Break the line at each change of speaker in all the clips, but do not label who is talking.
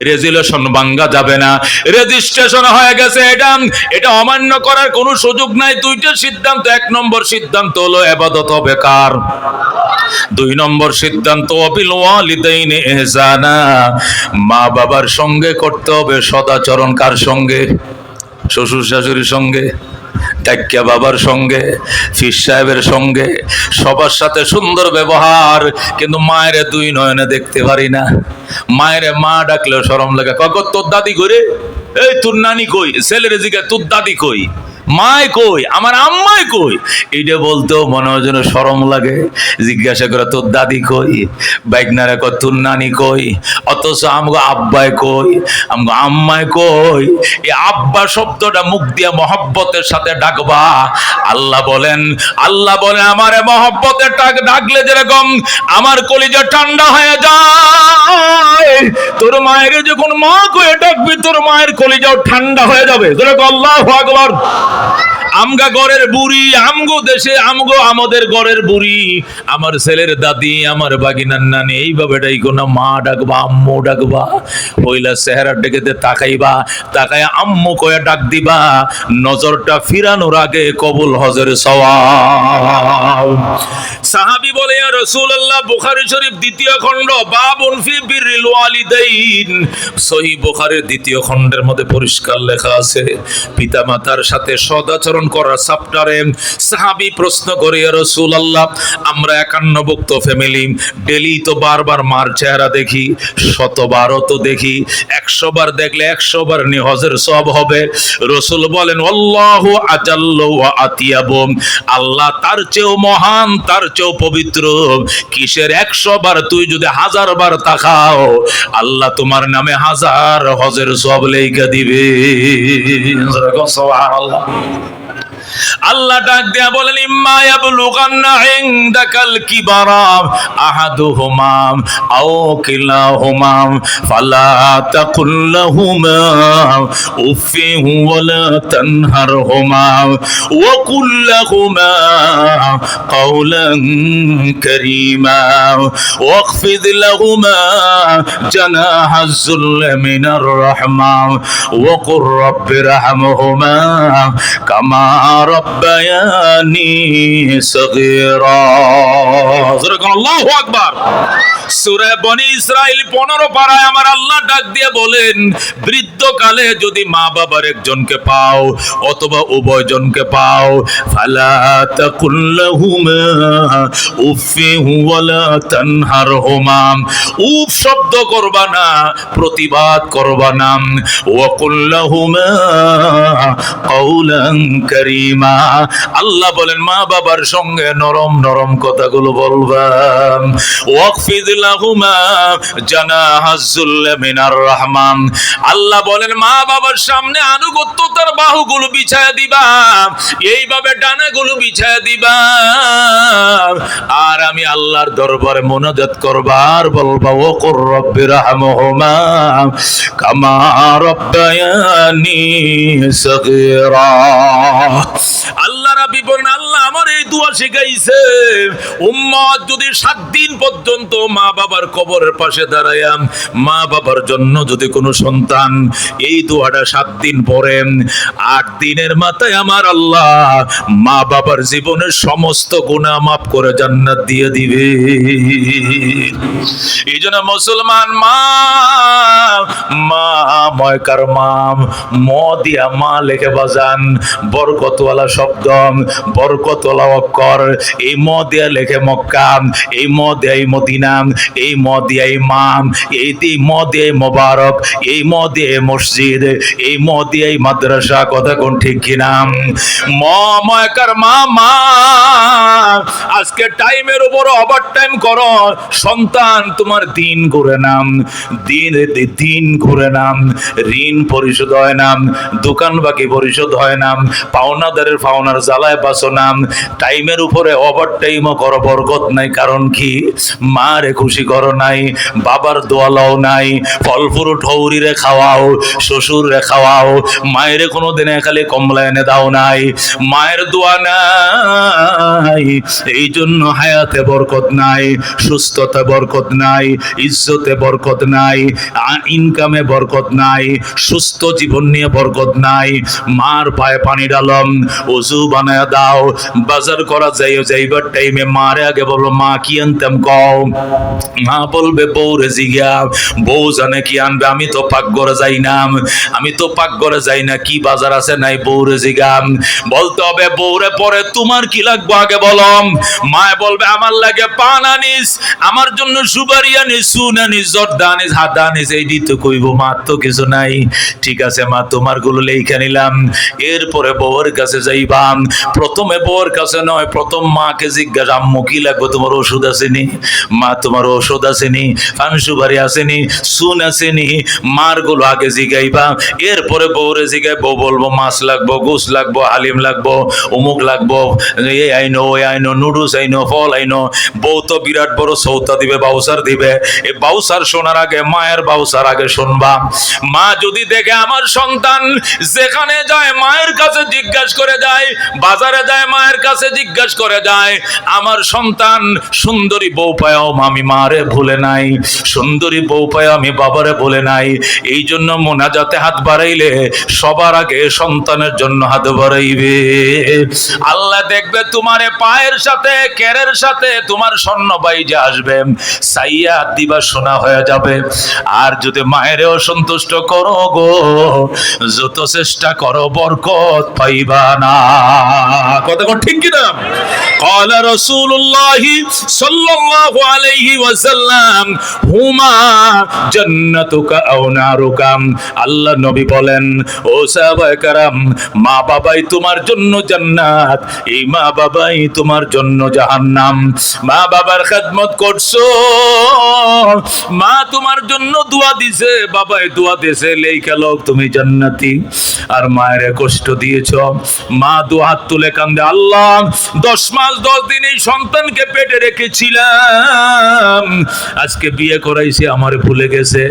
Resolution ভাঙ্গা যাবে না, রেজিস্ট্রেশন হয়ে গেছে, এটা অমান্য করার কোনো সুযোগ নাই। দুইটা সিদ্ধান্ত, এক নম্বর সিদ্ধান্ত হলো ইবাদত হবে কার, দুই নম্বর সিদ্ধান্ত বিল ওয়ালিদাইনি ইহসানা, মা বাবার সঙ্গে করতে হবে সদাচরণ। কার সঙ্গে? শ্বশুর শাশুড়ির সঙ্গে, ডাক্কা বাবার সঙ্গে, ফির সাহেবের সঙ্গে, সবার সাথে সুন্দর ব্যবহার। কিন্তু মায়ের দুই নয়নে দেখতে পারি না। মায়ের মা ডাকলেও শরম লাগে। কখন তোর দাদি করে, এই তোর নানি কই, ছেলের দিকে তোর দাদি কই, মায় কই, আমার আম্মায় কই, এইটা বলতেও মনে হয় যেন শরম লাগে। জিজ্ঞাসা করে তোর দাদি কই, বাইকনারে কয় তোর নানি কই, অথচ আমগো আব্বায় কই, আমগো আম্মায় কই। এই আব্বা শব্দটা মুখ দিয়ে মহব্বতের সাথে ডাকবা। আল্লাহ বলেন আমারে মহব্বতের ডাকলে যেরকম আমার কলিজা ঠান্ডা হয়ে যায়, তোর মায়ের যখন মা কয়ে ডাকবি তোর মায়ের কলিজাও ঠান্ডা হয়ে যাবে। আল্লাহু আকবার। আমগা গড়ের বুড়ি, আমগো দেশে আমগো আমাদের গড়ের বুড়ি, আমার ছেলের দাদি, আমার বাগিনার নানি, এইভাবে ডাইকো না। মা ডাকবা, আম্মু ডাকবা, পয়লা চেহারা ডেকে তাকাইবা, তাকায় আম্মু কয়ে ডাক দিবা। নজরটা ফিরানোর আগে কবুল হজের সওয়াব। সাহাবী বলে ইয়া রাসূলুল্লাহ, বুখারী শরীফ দ্বিতীয় খণ্ড, বাবুন ফি বিররিল ওয়ালিদাইন, সহিহ বুখারীর দ্বিতীয় খণ্ডের মধ্যে পরিষ্কার লেখা আছে পিতামাতার সাথে সদাচরণ করার চ্যাপ্টারে। সাহাবী প্রশ্ন করে ইয়া রাসূলুল্লাহ, আমরা 51 ভুক্ত ফ্যামিলি, ডেলি তো বারবার মার চেহারা দেখি, 100বারও তো দেখি, 100 বার দেখলে 100 বার হজের সওয়াব হবে। রাসূল বলেন আল্লাহু আজাল্লু ওয়া আতিয়াবু, আল্লাহ তার চেয়েও মহান, তার চেয়েও পবিত্র। কিসের 100 বার? তুই যদি 1000 বার তাকাও, আল্লাহ তোমার নামে 1000 হজের সওয়াব লেখা দিবে। সুবহানাল্লাহ। আল্লাহ ডাক দেয়া বলেন ইম্মা ইয়াবলুগান্না ইনদাকাল কিবারা আহাদুহুমা আও কিলাহুমা ফালা তাকুল লাহুমা উফিন ওয়ালা তানহারহুমা ওয়া কুল লাহুমা কাওলান কারীমা ওয়াখফিদ লাহুমা জানাহাজ যুল্লি মিনার রাহমা ওয়া কুর রাব্বিরহামহুমা কামা রব্বায়ানি সগীরা। আল্লাহু আকবার। সূরা বনি ইসরাইল 15 পারায় আমার আল্লাহ ডাক দিয়ে বলেন, বৃদ্ধকালে যদি মা বাবার একজনকে পাও অথবা উভয়জনকে পাও, ফালা তাকুল লাহুমা উফিন ওয়ালা তানহারহুমা, উফ শব্দ করবা না, প্রতিবাদ করবা না। ওয়া কুল লাহুমা কাওলান কারীমা, আল্লাহ বলেন মা বাবার সঙ্গে নরম নরম কথাগুলো বলবা। ওয়াকফিদ লাহুমা জানাহাজ যুল্লি মিনার রাহমা, আল্লাহ বলেন মা বাবার সামনে আনুগত্যতার বাহুগুলো বিছায়া দিবা, এইভাবে ডানাগুলো বিছায়া দিবা। আর আমি আল্লাহর দরবারে মোনাজাত করবা আর বলবা ওয়া কুর রাব্বিরহামহুমা কামা রাব্বায়ানি সগীরা। আল্লাহ রাব্বি বলেন, আল্লাহ আমার এই দোয়া শিখাইছে, উম্মত যদি 7 দিন পর্যন্ত মা বাবার কবরের পাশে দাঁড়ায়া মা বাবার জন্য যদি কোনো সন্তান এই দোয়াটা 7 দিন পড়ে, 8 দিনের মাথায় আমার আল্লাহ মা বাবার জীবনের সমস্ত গুনাহ মাফ করে জান্নাত দিয়ে দিবে। এই জন্য মুসলমান মা ময়কার মাম ম দিয়া মা লেখে বাজান, বরকতওয়ালা শব্দ, বরকতওয়ালা অক্ষর। এই ম দিয়া লেখে মক্কা, এই ম দিয়া মদিনা, এই ম দিয়া ইমাম, এই ম দিয়া মোবারক, এই ম দিয়া মসজিদ, এই ম দিয়া মাদ্রাসা। কথা কোন ঠিক কিনা? ময়কার মা আজকে টাইমের উপর ওভার টাইম করো, সন্তান তোমার দিন ঘুরে নাম, দিন ঘুরে না, ঋণ পরিশোধ হয় না, দোকান বাকি পরিশোধ হয় না, পাওনাদারের পাওনার জ্বালায় বাঁচো না, টাইমের উপরে ওভার টাইমও করো, বরকত নাই। কারণ কি? মারে খুশি করো নাই, বাবার দোয়া লও নাই, ফল ফ্রুট হৌরিরে খাওয়াও, শ্বশুরে খাওয়াও, মায়ের কোনোদিন খালি কমলা এনে দাও নাই, মায়ের দোয়া নাই। এই জন্য হায়াতে বরকত নাই, সুস্থতা বরকত নাই, ইজ্জতে বরকত নাই, ইনকামে বরকত নাই, সুস্থ জীবন নিয়ে বরকত নাই। মার পায়ে পানি ডালম, ওযু বানায় দাও, বাজার করা যাইবার টাইমে মারে আগে বলবো মা কি আনতাম কও, মা বলবে বউরে জিগা, বউ জানে কি আনবে, আমি তো পাকঘরে যাই না, আমি তো পাকঘরে যাই না, কি বাজার আছে নাই বউরে জিগাম। বলতে হবে বউরে পরে তোমার কি লাগবে আগে বলম। মায় বলবে আমার লাগে পান আনিস, আমার জন্য সুপারি আনিস, সুন আনিস, জর্দা আনিস, হাদা আনিস, এই দিতে কইব। মা তো কিছু নাই, ঠিক আছে মা তোমার গুলো লেখা নিলাম। এরপরে বউয়ের কাছে যাইবাম, প্রথমে বউয়ের কাছে নয়, প্রথম মাকে জিজ্ঞাসা আম্মু কি লাগবে, তোমার ওষুধ আসেনি, মা তোমার ওষুধ আসেনি, পান সুপারি আসেনি, সুন আসেনি, মার গুলো আগে জিগাইবা। এরপরে বউরে জিগাই, বউ বলবো মাছ লাগবো, গোস লাগবো, হালিম লাগবো, অমুক লাগবো, এই আইনো ওই আইনো, নুডলস আইনো, ফল আইনো। বউ তো বিরাট বড় সৌতা দিবে, বাউসার দিবে। এই বাউসার শোনার আগে মায়ের বাউসার আগে শুনবা। মা যদি দেখে আমার সন্তান যেখানে যায় মায়ের কাছে জিজ্ঞাসা করে যায়, বাজারে যায় মায়ের কাছে জিজ্ঞাসা করে যায়, আমার সন্তান সুন্দরী বউ পায়াও আমি মারে ভুলে নাই, সুন্দরী বউ পায়াও আমি বাবারে ভুলে নাই। এই জন্য মোনাজাতে হাত বাড়াইলে সবার আগে সন্তানের জন্য হাত বাড়াইবে। আল্লাহ দেখবে তোমারে পায়ের সাথে কেরের সাথে তোমার স্বর্ণ বাইজে আসবে, সাইয়া দিবা সোনা হয়ে যাবে। আর যদি মায়েরও সন্তুষ্ট করো গো, যত চেষ্টা করো বরকত পাইবা না। কথা কোন ঠিক কিনা? ক্বালা রাসূলুল্লাহ সাল্লাল্লাহু আলাইহি ওয়াসাল্লাম হুমা জান্নাতুকা আও নারুকা। আল্লাহ নবী বলেন, ও সাহাবায়ে কেরাম, মা বাবাই তোমার জন্য জান্নাত, এই মা বাবাই তোমার জন্য জাহান্নাম। মা বাবার খেদমত করছো, মা তোমার জন্য দোয়া দিছে, বাবাই দোয়া দিছে, লেখা লোক তুমি জান্নাতি। আর মায়ের কষ্ট দিয়েছ, মা দু হাত তুলে কান্দে, আল্লাহ 10 মাস 10 দিন এই সন্তানকে পেটে রেখেছিলাম, আজকে বিয়ে করাইছি আমার ভুলে গেছে,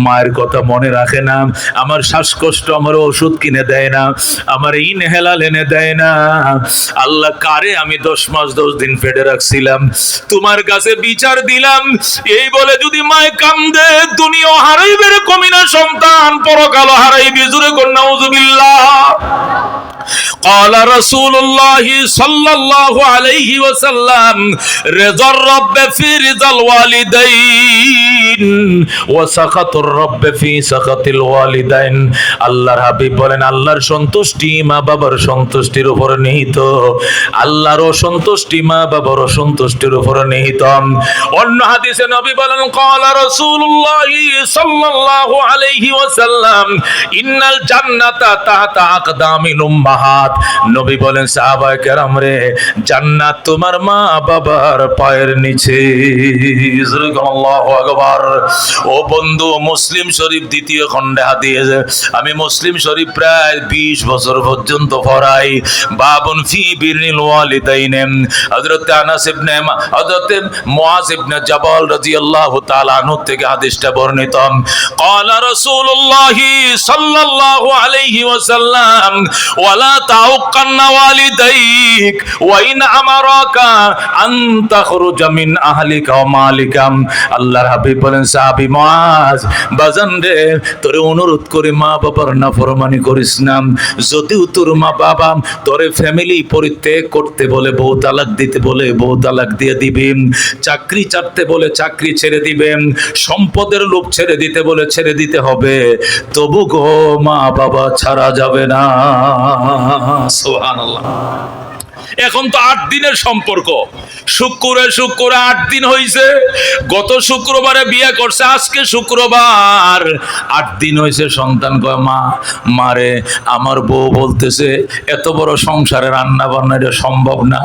মায়ের কথা মনে রাখে না, আমার শ্বাসকষ্ট আমার ওষুধ কিনে দেয় না, আমার ইনহেলার এনে দেয় না। আল্লাহ কারে আমি 10 মাস 10 দিন পেটে রাখছিলাম, তোমার কাছে বিচার দিলাম। এই বলে যদি মায় কান্দে, দুনিয়া হারাইবে রে কমিনা সন্তান, পরকাল হারাইবে। জোরে কর নাউযুবিল্লাহ। قال رسول الله صلى الله عليه وسلم رضا الرب في رضا الوالدين وسخط الرب في سخط الوالدين। আল্লাহর হাবিব বলেন, আল্লাহর সন্তুষ্টি মা বাবার সন্তুষ্টির উপর নিহিত, আল্লাহর অসন্তুষ্টি মা বাবার অসন্তুষ্টির উপর নিহিত। অন্য হাদিসে নবী বলেন, قال رسول الله صلى الله عليه وسلم إن الجنة تحت أقدام الأمهات। নবী বলেন, সাহাবায়ে কেরাম রে, জান্নাত তোমার মা বাবার পায়ের নিচে। আল্লাহু আকবার। ও বন্ধু, মুসলিম শরীফ দ্বিতীয় খণ্ডে হাদিস, আমি মুসলিম শরীফ প্রায় 20 বছর পর্যন্ত পড়াই। বাবুন ফি বিরনিল ওয়ালিদাইন। হযরত আনাস ইবনে হযরত মুআজ ইবনে জাবাল রাদিয়াল্লাহু তাআলা আনহু থেকে হাদিসটা বর্ণিত। ক্বালা রাসূলুল্লাহ সাল্লাল্লাহু আলাইহি ওয়াসাল্লাম ওয়ালা তাউক্কান্না ওয়ালিদাইক ওয়া ইন আমারাকা আন তাখরুজা মিন আহলিকা ওয়া মালিকা। আল্লাহর হাবিব বলেন, সাহাবী মুআজ, বাজান রে, তোরে অনুরোধ করে মা বাবার নাফরমানি করিস না। যদিও তোর মা বাবা তোরে ফ্যামিলি পরিত্যাগ করতে বলে, বউ তালাক দিতে বলে, বউ তালাক দিয়ে দিবি, চাকরি ছাড়তে বলে চাকরি ছেড়ে দিবেন, সম্পদের লোভ ছেড়ে দিতে বলে ছেড়ে দিতে হবে, তবু গো মা বাবা ছাড়া যাবে না। সুবহানাল্লাহ। এখন তো 8 দিনের সম্পর্ক, শুক্রে 8 দিন হয়েছে। গত শুক্রবারে বিয়ে করছে, আজকে শুক্রবার 8 দিন হয়েছে। সন্তান কয় মা, মারে আমার বউ বলতেছে এত বড় সংসারে রান্না বান্না এটা সম্ভব না,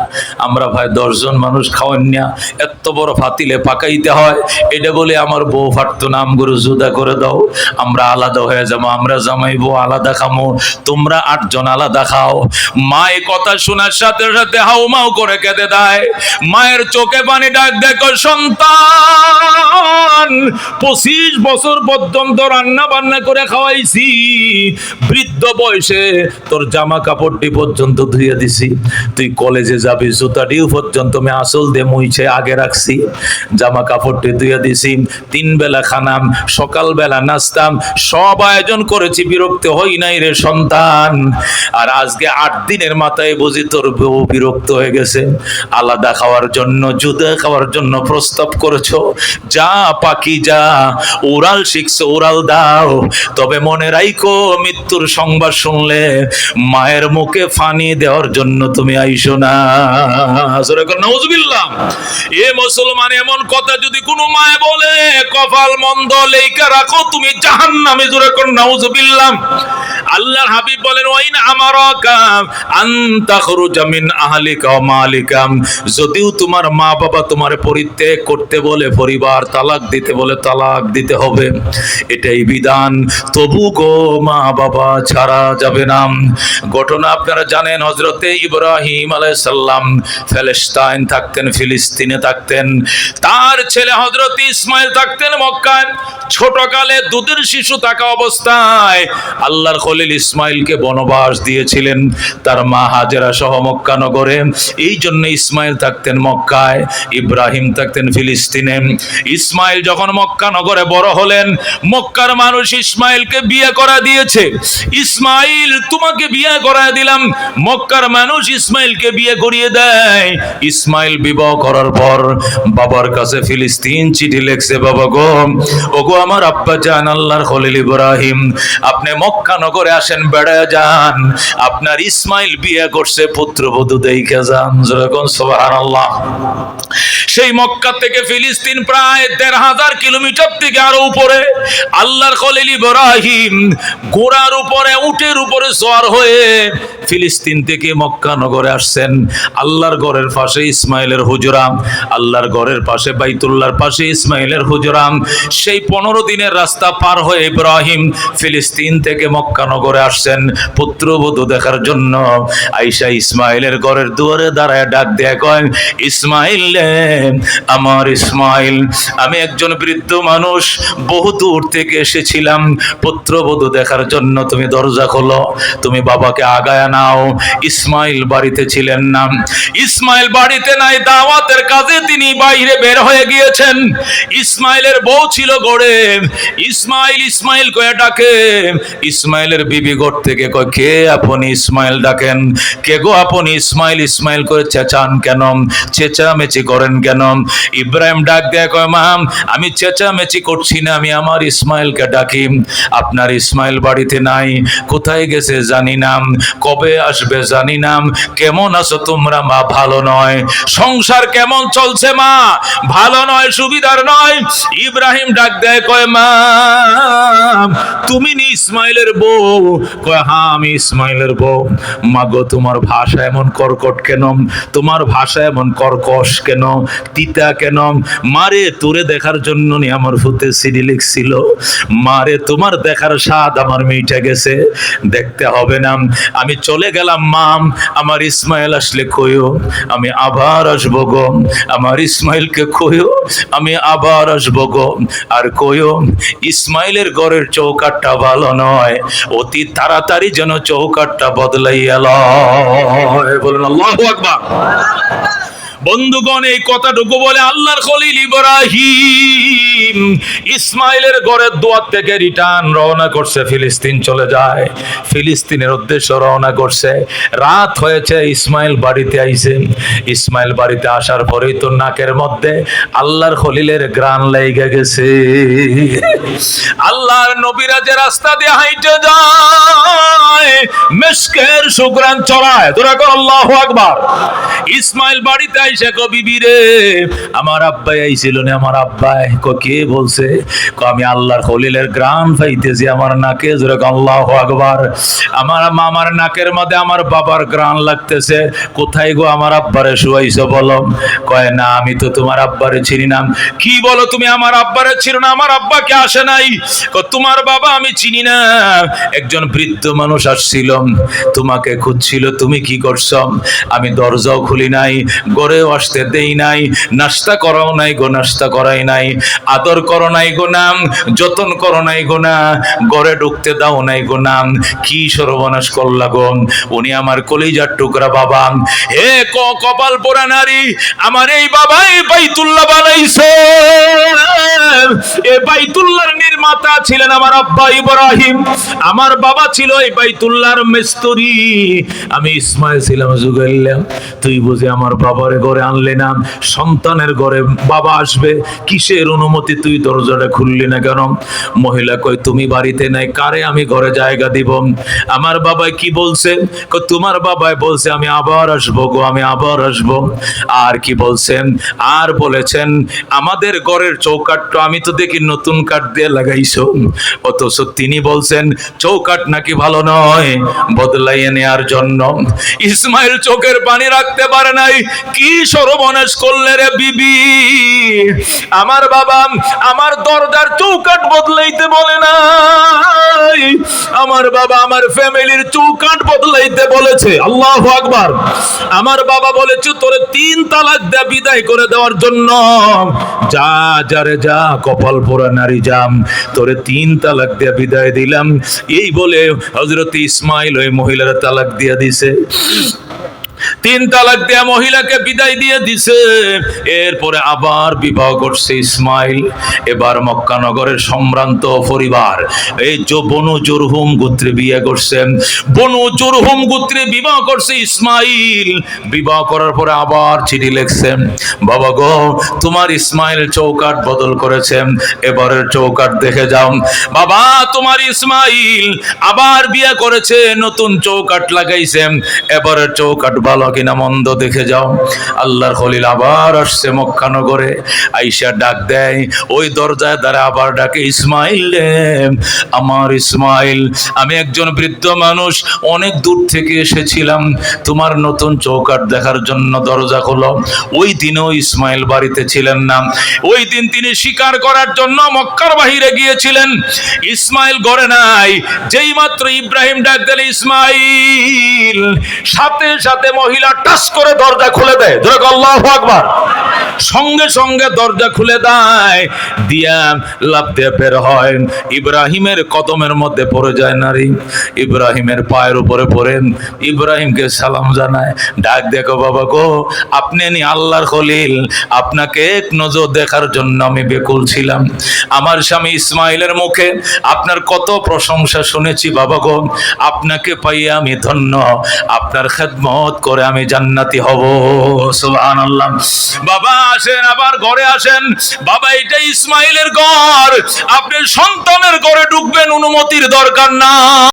আমরা ভাই 10 জন মানুষ খাওয়ান না, এত বড় ফাতিলে পাকাইতে হয়, এটা বলে আমার বউ ফাটতো না, আমগুলো জুদা করে দাও, আমরা আলাদা হয়ে যাবো, আমরা জামাই বউ আলাদা খামো, তোমরা 8 জন আলাদা খাও। মা এই কথা শোনার সাথে সাথে হাউমাউ করে কেঁদে দেয়। মায়ের চোখে পানি, ডাক দেখো সন্তান 25 বছর পর্যন্ত রান্না বান্না করে খাওয়াইছি, বৃদ্ধ বয়সে তোর জামা কাপড়টি পর্যন্ত ধুয়ে দিছি, তুই কলেজে যাবি জুতাটিও পর্যন্ত আমি আসল দিয়ে মুইছে আগে রাখছি, জামা কাপড়টি ধুয়ে দিছি, 3 বেলা খানাম, সকালবেলা নাস্তাম, সব আয়োজন করেছি, বিরক্ত হই নাই রে সন্তান। আর আজকে 8 দিনের মাথায় বুঝি তোর বউ বিরক্ত হয়ে গেছে, আলাদা খাওয়ার জন্য, জুদা খাওয়ার জন্য প্রস্তাব করেছো। যা পাখি যা, ওরাল শিখছো ওরাল দাও, তবে মনে রাখো মৃত্যুর সংবাদ শুনলে মায়ের মুখে ফানি দেওয়ার জন্য তুমি আইসো না। নাউজুবিল্লাহ। এ মুসলমান, এমন কথা যদি কোনো মায়ে বলে কপাল মন্দ লেখা রাখো, তুমি জাহান্নামে। জোরে কোন নাউজুবিল্লাহ। আল্লাহর হাবিব বলেন ওয়াইন আমারাকা আন তাখরুজা মিন আহলিকা ওয়া মালিকা, যদিও তোমার মা বাবা তোমার পরিত্যাগ করতে বলে, পরিবার তালাক দিতে বলে, তালাক দিতে হবে, এটাই বিধান, তবু গো মা বাবা ছাড়া যাবে না। ঘটনা আপনারা জানেন, হযরতে ইব্রাহিম আলাইহিস সালাম প্যালেস্টাইন থাকতেন, ফিলিস্তিনে থাকতেন, তার ছেলে হযরতে ইসমাইল থাকতেন মক্কায়। ছোটকালে দুধের শিশু থাকা অবস্থায় আল্লাহর খলিল ইসমাইলকে বনবাস দিয়েছিলেন তার মা হাজেরা সহ মক্কা নগরে। এই জন্য ইসমাইল থাকতেন মক্কায়, ইব্রাহিম থাকতেন ফিলিস্তিনে। ইসমাইল যখন মক্কা নগরে বড় হলেন, মক্কার মানুষ ইসমাইলকে বিয়ে করা দিয়েছে, ইসমাইল তোমাকে বিয়ে করা দিলাম, মক্কার মানুষ ইসমাইলকে বিয়ে করিয়ে দেয়। ইসমাইল বিবাহ করার পর বাবার কাছে ফিলিস্তিন চিঠি লিখছে, বাবা গো, ওগো আমার আব্বা জান আল্লাহর খলিল ইব্রাহিম, আপনি মক্কা নগরে আসেন, বেড়ায় যান, আপনার ইসমাইল বিয়ে করছে, পুত্রবধূ দেখে যান। যেরকম সুবহানাল্লাহ। সেই মক্কা থেকে ফিলিস্তিন প্রায় ১৫০০ কিলোমিটার থেকে আরো উপরে। আল্লাহর খলিল ইব্রাহিম ঘোড়ার উপরে, উটের উপরে সওয়ার হয়ে ফিলিস্তিন থেকে মক্কা নগরে আসছেন। আল্লাহর ঘরের পাশে ইসমাইলের হুজরা, আল্লাহর ঘরের পাশে বাইতুল্লাহর পাশে ইসমাইলের হুজরা। সেই 15 দিনের রাস্তা পার হয়ে ইব্রাহিম ফিলিস্তিন থেকে মক্কা নগরে আসছেন পুত্রবধূ দেখার জন্য। আয়েশা ইসমাইলের ঘরের দুয়ারে দাঁড়ায় ডাক দেয়া কয়, ইসমাইল রে, আমার ইসমাইল, আমি একজন বৃদ্ধ মানুষ, বহু দূর থেকে এসেছিলাম পুত্রবধূ দেখার জন্য, তুমি দরজা খোলো, তুমি বাবাকে আগায় নাও। ইসমাইল বাড়িতে ছিলেন না, ইসমাইল বাড়িতে নাই, দাওয়াতের কাজে তিনি বাইরে বের হয়ে গিয়েছেন। ইসমাইলের বউ ছিল গড়ে, ইসমাইল ইসমাইল কয়ে ডাকে। ইসমাইলের বিবি ঘর থেকে কয়, কে আপনি? ইসমাইল ডাকেন, কে গো আপনি? ইসমাইল ইসমাইল করে চেঁচান কেন, চেঁচামেচি করেন কেন? ইব্রাহিম ডাক দেয় কয়, মা আমি চেঁচামেচি করছি না, আমি আমার ইসমাইলকে ডাকি, আপনার ইসমাইল বাড়িতে নাই, কোথায় গেছে জানি না, কবে আসবে জানি না, কেমন আছো তোমরা মা? ভালো নয়। সংসার কেমন চলছে মা? ভালো নয়, সুবিধার নয়। ইব্রাহিম ডাক দেয় কয়, মা তুমি নি ইসমাইলের বউ? কয়, হ্যাঁ আমি ইসমাইলের বউ। মা গো, তোমার ভাষা এমন কর্কট কেন, তোমার ভাষা এমন কর্কশ কেন, তিতা কেন? মারে তোরে দেখার জন্য নি আমার ফুতে সিডি লিখছিল, মারে তোমার দেখার স্বাদ আমার মিটে গেছে, দেখতে হবে না, আমি চলে গেলাম মা, আমার ইসমাইল আসলে কইও আমি আবার আসবো গো, আমার ইসমাইলকে কইও আমি আবার আসবো গো। আর কইও ইসমাইলের ঘরের চৌকাটটা ভালো নয়, অতি তাড়াতাড়ি যেন চৌকাটটা বদলাইয়া লয়। বলুন আল্লাহু আকবার। বন্ধুগণ, এই কথাটুকু বলে আল্লাহর খলিল ইব্রাহিম ইসমাইলের ঘরের দুয়ার থেকে রিটার্ন রওনা করছে, ফিলিস্তিন চলে যায়, ফিলিস্তিনের উদ্দেশ্যে রওনা করছে। রাত হয়েছে, ইসমাইল বাড়িতে আইছে। ইসমাইল বাড়িতে আসার পরেই তো নাকের মধ্যে আল্লাহর খলিলের গ্রান লেগে গেছে। আল্লাহর নবীরা যে রাস্তা দিয়ে হাইটে যায়, নয়, মেশকের সুগ্রাণ ছড়ায়। তোরা কর আল্লাহু আকবার। ইসমাইল বাড়িতে আইসা কো বিবি রে, আমার আব্বাই আইছিল না। আমার আব্বাই কো কে বলছে? কো আমি আল্লাহর খলিলের গ্রাম পাইতেছি আমার নাকে। জোরে কর আল্লাহু আকবার। আমার মামার নাকের মধ্যে আমার বাবার গ্রাম লাগতেছে। কোথায় গো আমার আব্বারে শুয়াইছো বলো? কয় না, আমি তো তোমার আব্বারে চিনি না। কি বলো তুমি আমার আব্বারে চিনো না? আমার আব্বা কে আসে নাই? তোমার বাবা আমি চিনি না। একজন বৃদ্ধ মানুষ আসছিল, তোমাকে খুঁজছিল, তুমি কি করছো? আমি দরজাও খুলি নাই, ঘরেও আসতে দেই নাই, নাস্তা করাও নাই গো, নাস্তা করাই নাই, আদর করো নাই গো নাম, যতন করো নাই গো না, ঘরে ঢুকতে দাও নাই গো নাম। কি সর্বনাশ করলা গো। উনি আমার কলিজার টুকরা বাবা। হে কপাল পোড়া নারী, আমার এই বাবাই বাইতুল্লাহ বানাইছে। এই বাইতুল্লাহর নির্মাতা ছিলেন আমার আব্বা ইব্রাহিম। আমার বাবা ছিল এই বাইতুল্লাহর মিস্ত্রি। আমি ইসমাইল ছিলাম জুগাইল্লা। তুই বুঝি আমার বাবার ঘরে আনলে না? সন্তানের ঘরে বাবা আসবে, কিসের অনুমতি? তুই দরজাটা খুললি না কেন? মহিলা কয় তুমি বাড়িতে নাই, কারে আমি ঘরে জায়গা দিব? আমার বাবা কি বলছে? তোমার বাবাই বলছে আমি আবার আসবো গো, আমি আবার আসবো। আর কি বলছেন? আর বলেছেন আমাদের ঘরের চৌকাঠটা আমি তো দেখি নতুন কাঠ দিয়ে লাগাইছো, অথচ তিনি বলছেন চৌকাঠ নাকি ভালো নয়, বদলাইয়ে নেয়ার জন্য। ইসমাইল চোখের পানি রাখতে পারে নাই। কি সর্বনাশ করলে রে বিবি। আমার বাবা আমার দরজার চৌকাঠ বদলাইতে বলে নাই, আমার বাবা আমার ফ্যামিলির চৌকাঠ বদলাইতে বলেছে। আল্লাহু আকবার। আমার বাবা বলেছে তোরে 3 তালাক দে বিদায় করে দেওয়ার জন্য। যা যারে যা, কপাল পোড়া নারী যাম, তোরে 3 তালাক দিয়ে বিদায় দিলাম। এই বলে হযরত ইসমাইল ওই মহিলার তালাক দিয়ে দিছে। 3 তালাক দেয়া মহিলাকে বিদায় দিয়ে দিছে। এরপরে আবার বিবাহ করছে ইসমাইল। এবার মক্কা নগরের সম্ভ্রান্ত পরিবার এই বনু জুরহুম গোত্রে বিয়ে করছেন। বনু জুরহুম গোত্রে বিবাহ করছে ইসমাইল। বিবাহ করার পরে আবার চিঠি লিখছেন, বাবা গো তোমার ইসমাইল চৌকাঠ বদল করেছেন, এবারের চৌকাঠ দেখে যাও। বাবা তোমার ইসমাইল আবার বিয়ে করেছে, নতুন চৌকাঠ লাগাইছেন, এবারের চৌকাঠ ভালো কিনা মন্দ দেখে যাও। আল্লাহর খলিল আবার আসছে মক্কা নগরে। আইসা ডাক দেয়, ওই দরজায় দ্বারা আবার ডাকে, ইসমাইল রে আমার ইসমাইল, আমি একজন বৃদ্ধ মানুষ, অনেক দূর থেকে এসেছিলাম তোমার নতুন চৌকাঠ দেখার জন্য, দরজা খোলো। ওই দিনও ইসমাইল বাড়িতে ছিলেন না। ওই দিন তিনি শিকার করার জন্য মক্কার বাহিরে গিয়েছিলেন। ইসমাইল ঘরে নাই। যেই মাত্র ইব্রাহিম ডাক দিলে ইসমাইল, সাথে সাথে মহিলা টাচ করে দরজা খুলে দেয়। ধরে আল্লাহু আকবার। সঙ্গে সঙ্গে দরজা খুলে দেয়, দিয়া লাফ দিয়ে বের হয়। ইব্রাহিমের কদমের মধ্যে পড়ে যায় নারী। ইব্রাহিমের পায়ের উপরে পড়ে ইব্রাহিমকে সালাম জানায়। ডাক দেখো বাবা গো, আপনি নি আল্লাহর খলিল, আপনাকে এক নজর দেখার জন্য আমি বেকুল ছিলাম। আমার স্বামী ইসমাইলের মুখে আপনার কত প্রশংসা শুনেছি বাবা গো, আপনাকে পাইয়ে আমি ধন্য, আপনার খেদমত করে আমি জান্নাতি হব। সুবহানাল্লাহ। বাবা আসেন, আবার ঘরে আসেন। বাবা এটা ইসমাইলের ঘর, আপনি সন্তানের ঘরে ঢুকবেন, অনুমতির দরকার না।